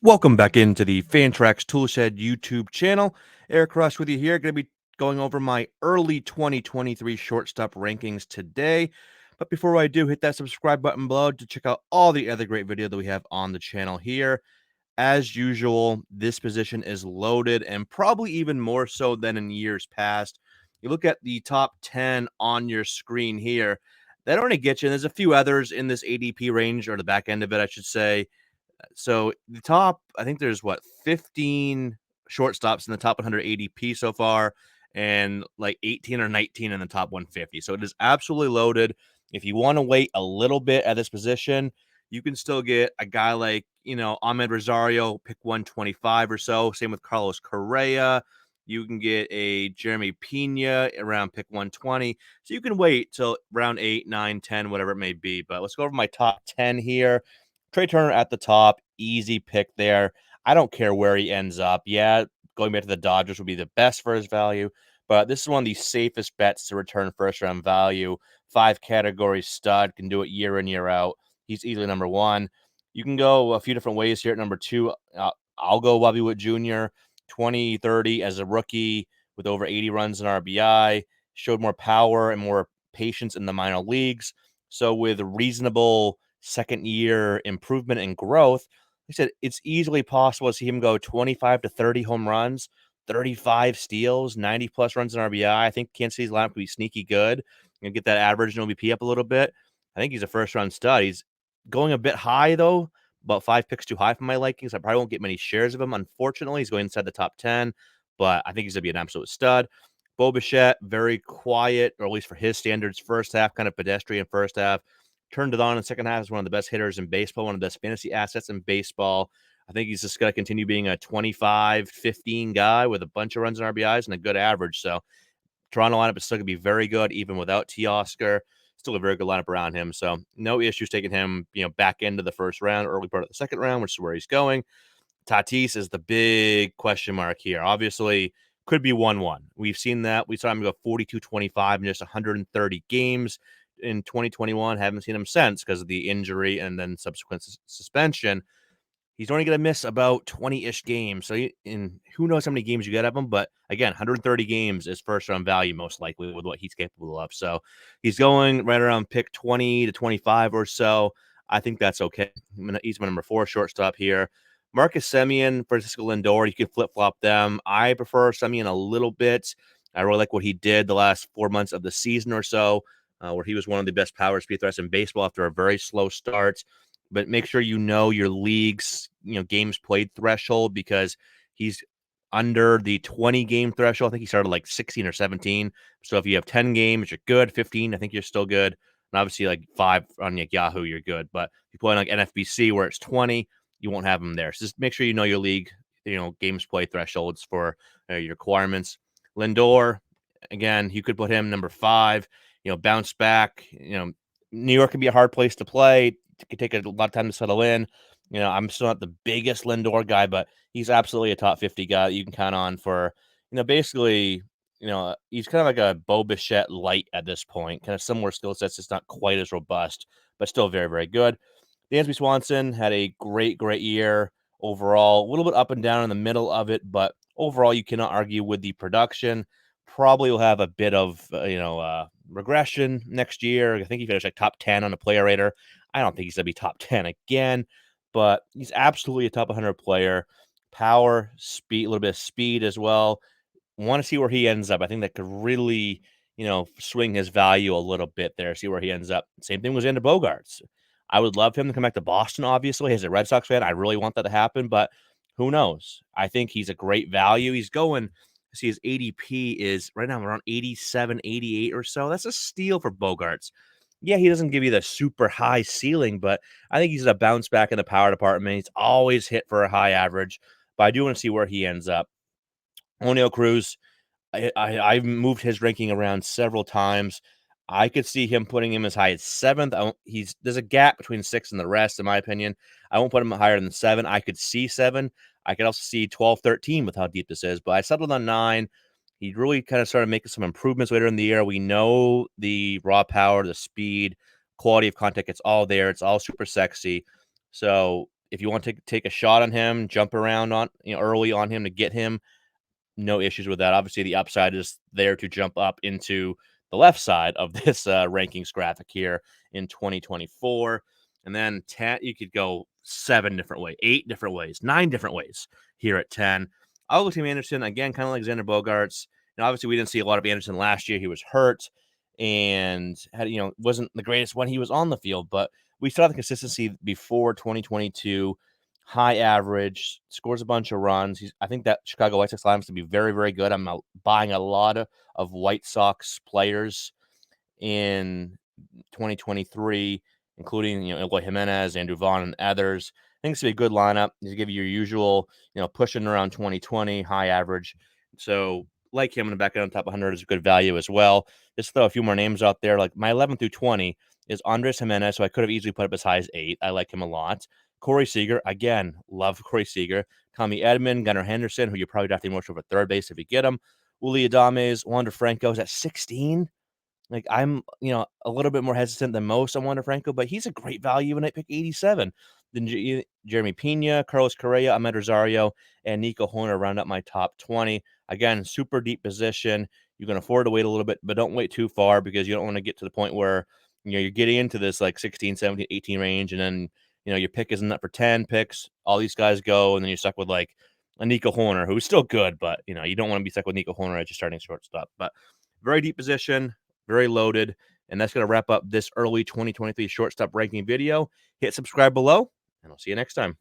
Welcome back into the Fantrax Toolshed YouTube channel. Eric Rush with you here. Going to be going over my early 2023 shortstop rankings today. But before I do, hit that subscribe button below to check out all the other great video that we have on the channel here. As usual, this position is loaded and probably even more so than in years past. You look at the top 10 on your screen here. That only gets you. There's a few others in this ADP range, or the back end of it, I should say. So the top, I think there's 15 shortstops in the top 100 ADP so far, and like 18 or 19 in the top 150. So it is absolutely loaded. If you want to wait a little bit at this position, you can still get a guy like, Ahmed Rosario, pick 125 or so. Same with Carlos Correa. You can get a Jeremy Pena around pick 120. So you can wait till round 8, 9, 10, whatever it may be. But let's go over my top 10 here. Trey Turner at the top, easy pick there. I don't care where he ends up. Yeah, going back to the Dodgers would be the best for his value, but this is one of the safest bets to return first round value. 5 category stud, can do it year in, year out. He's easily number one. You can go a few different ways here at number two. I'll go Bobby Witt Jr., 2030 as a rookie with over 80 runs in RBI, showed more power and more patience in the minor leagues. So with reasonable second year improvement and growth, like I said, it's easily possible to see him go 25 to 30 home runs, 35 steals, 90 plus runs in RBI. I think Kansas City's lineup could be sneaky good and get that average and OBP up a little bit. I think he's a first round stud. He's going a bit high though, about 5 picks too high for my likings. I probably won't get many shares of him. Unfortunately, he's going inside the top 10, but I think he's gonna be an absolute stud. Bo Bichette, very quiet, or at least for his standards, first half, kind of pedestrian first half. Turned it on in the second half as one of the best hitters in baseball, one of the best fantasy assets in baseball. I think he's just going to continue being a 25, 15 guy with a bunch of runs and RBIs and a good average. So Toronto lineup is still going to be very good, even without Teoscar. Still a very good lineup around him. So no issues taking him, back into the first round, early part of the second round, which is where he's going. Tatis is the big question mark here. Obviously, could be 1-1. We've seen that. We saw him go 42-25 in just 130 games in 2021. Haven't seen him since because of the injury and then subsequent suspension. He's only going to miss about 20-ish games. So, who knows how many games you get of him. But again, 130 games is first-round value most likely with what he's capable of. So he's going right around pick 20 to 25 or so. I think that's okay. He's my number 4 shortstop here. Marcus Semien, Francisco Lindor, you can flip-flop them. I prefer Semien a little bit. I really like what he did the last 4 months of the season or so, where he was one of the best power speed threats in baseball after a very slow start. But make sure you know your league's, games played threshold, because he's under the 20 game threshold. I think he started like 16 or 17. So if you have 10 games, you're good. 15, I think you're still good. And obviously, like 5 on like Yahoo, you're good. But if you play like NFBC where it's 20, you won't have him there. So just make sure you know your league, games play thresholds for your requirements. Lindor, again, you could put him number 5. Bounce back. New York can be a hard place to play. It could take a lot of time to settle in. I'm still not the biggest Lindor guy, but he's absolutely a top 50 guy that you can count on for, basically, he's kind of like a Bo Bichette light at this point, kind of similar skill sets, just not quite as robust, but still very, very good. Dansby Swanson had a great, great year overall, a little bit up and down in the middle of it, but overall, you cannot argue with the production. Probably will have a bit of, regression next year. I think he finished like top 10 on the player rater. I don't think he's going to be top 10 again, but he's absolutely a top 100 player. Power, speed, a little bit of speed as well. Want to see where he ends up. I think that could really, swing his value a little bit there, see where he ends up. Same thing with Xander Bogaerts. I would love him to come back to Boston, obviously. As a Red Sox fan, I really want that to happen, but who knows? I think he's a great value. He's going, see, his ADP is right now around 87, 88 or so. That's a steal for Bogaerts. Yeah, he doesn't give you the super high ceiling, but I think he's a bounce back in the power department. He's always hit for a high average, but I do want to see where he ends up. O'Neal Cruz, I've moved his ranking around several times. I could see him putting him as high as 7th. There's a gap between 6 and the rest, in my opinion. I won't put him higher than 7. I could see 7. I could also see 12, 13 with how deep this is, but I settled on 9. He really kind of started making some improvements later in the year. We know the raw power, the speed, quality of contact. It's all there. It's all super sexy. So if you want to take a shot on him, jump around on early on him to get him, no issues with that. Obviously, the upside is there to jump up into the left side of this rankings graphic here in 2024. And then 10, you could go 7 different ways, 8 different ways, 9 different ways here at 10. I'll go Tim Anderson again, kind of like Xander Bogaerts. And obviously, we didn't see a lot of Anderson last year. He was hurt and had, wasn't the greatest when he was on the field, but we saw the consistency before 2022. High average, scores a bunch of runs. I think that Chicago White Sox lineup is to be very, very good. I'm buying a lot of White Sox players in 2023, including Eloy Jimenez, Andrew Vaughn, and others. I think it's gonna be a good lineup. You give you your usual, pushing around 2020, high average. So like him in the back end on top 100 is a good value as well. Just throw a few more names out there. Like my 11 through 20 is Andres Jimenez, so I could have easily put up as high as 8. I like him a lot. Corey Seager, again, love Corey Seager. Tommy Edman, Gunnar Henderson, who you're probably drafting more over third base if you get him. Uli Adames, Wander Franco's at 16. Like I'm, a little bit more hesitant than most on Wander Franco, but he's a great value and I pick 87. Then Jeremy Pena, Carlos Correa, Ahmed Rosario, and Nico Hoerner round up my top 20. Again, super deep position. You can afford to wait a little bit, but don't wait too far because you don't want to get to the point where you're getting into this like 16, 17, 18 range, and then your pick isn't up for 10 picks. All these guys go, and then you're stuck with like a Nico Hoerner, who's still good, but you don't want to be stuck with Nico Hoerner as your starting shortstop. But very deep position, very loaded. And that's going to wrap up this early 2023 shortstop ranking video. Hit subscribe below, and I'll see you next time.